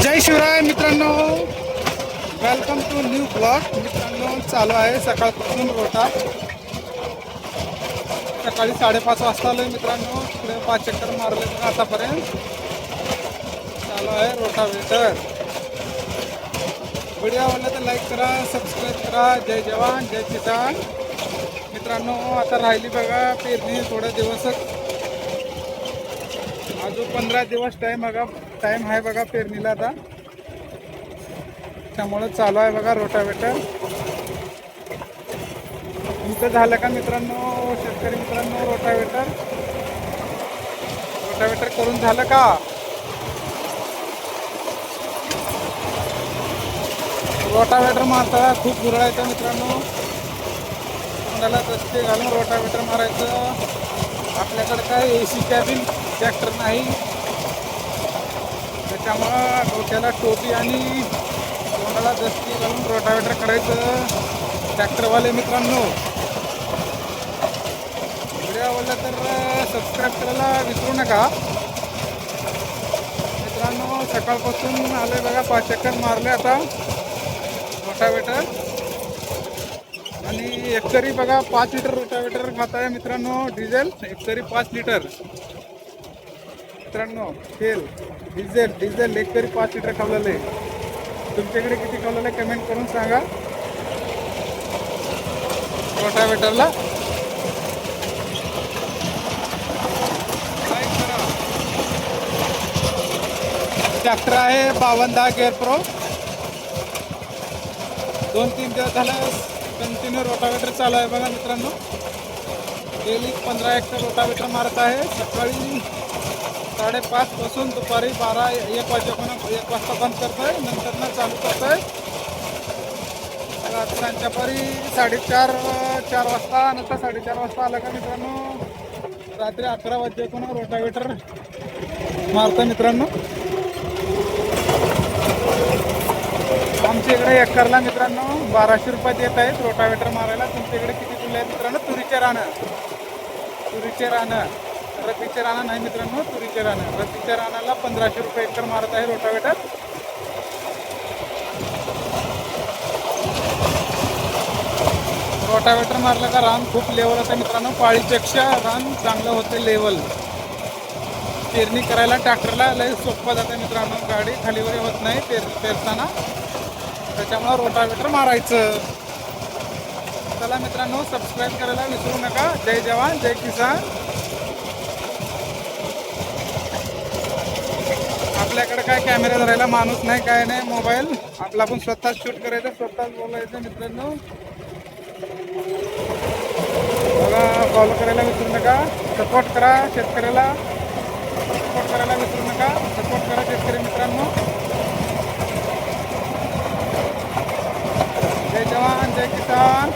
जय शिवराय मित्रांनो, welcome to new blog. मित्रांनो, चालू आहे सकाळपासून रोटा. सकाळी 5:30 वाजता आलोय मित्रांनो. पुढे 5 चक्कर मारले आतापर्यंत. चालू आहे रोटावेटर. व्हिडिओ आवडला तर लाईक करा, सबस्क्राईब करा. जय जवान जय किसान. मित्रांनो, आता राहिली बघा पेरणी थोड्या दिवसच, अजून 15 दिवस टाइम आहे बघा पेरणीला. आता त्यामुळे चालू आहे बघा रोटावेटर. तुमचं झालं का मित्रांनो, शेतकरी मित्रांनो? रोटावेटर करून झालं का? रोटावेटर मारताना खूप गुरळायचं मित्रांनो. तोंडाला दस्ते घालून रोटावेटर मारायचं. आपल्याकडे काय AC कॅबिन ट्रॅक्टर नाही, त्याच्यामुळं डोक्याला टोपी आणि तोंडाला दस्ती घालून रोटावेटर करायचं ट्रॅक्टरवाले मित्रांनो. व्हिडिओ आवडला तर सबस्क्राईब करायला विसरू नका मित्रांनो. सकाळपासून आले बघा, 5 चक्कर मारले आता रोटावेटर. आणि एकरी बघा 5 लिटर रोटावेटर खात आहे मित्रांनो डिझेल. एकरी 5 लिटर मित्रांनो तेल. डिझेल एकरी 5 लिटर खाल्लेलं आहे. तुमच्याकडे किती खाल्लेलं आहे कमेंट करून सांगा. रोटावेटरला ट्रॅक्टर आहे 5210 गेअर प्रो. 2-3 दिवस झालं कंटिन्यू रोटावेटर चालू आहे बघा मित्रांनो. डेली 15 हेक्टर रोटावेटर मारत आहे. सकाळी 5:30 पासून दुपारी 1 वाजता बंद करतोय, नंतर ना चालू करतोय. संध्याकाळी 4:30 वाजता, नंतर 4:30 वाजता आलं का मित्रांनो रात्री 11 वाजेपर्यंत रोटावेटर मारतो मित्रांनो. आमच्या इकडे एकरला मित्रांनो 1200 रुपये देत आहेत रोटावेटर मारायला. तुमच्याकडे किती तुले आहेत मित्रांनो? तुरीचे रानं रतीचे रानं नाही मित्रांनो, तुरीचे रानं. रतीच्या रानाला 1500 रुपये एकर मारत आहे रोटावेटर. रोटावेटर मारलं का रान खूप लेवल होतं मित्रांनो. पाळीपेक्षा रान चांगलं होते लेवल. पेरणी करायला ट्रॅक्टरला लय सोपं जातं मित्रांनो. गाडी खालीवर होत नाही पेरताना, त्याच्यामुळं रोटावेटर मारायचं. चला मित्रांनो, सबस्क्राईब करायला विसरू नका. जय जवान जय किसान. आपल्याकडे काय कॅमेरा धरायला माणूस नाही, काय नाही. मोबाईल आपला आपण स्वतःच शूट करायचं, स्वतःच बोलायचं मित्रांनो. बघा, फॉलो करायला विसरू नका. सपोर्ट करा शेतकऱ्याला. सपोर्ट करायला विसरू नका. सपोर्ट करा शेतकरी मित्रांनो. जय जवान जय किसान.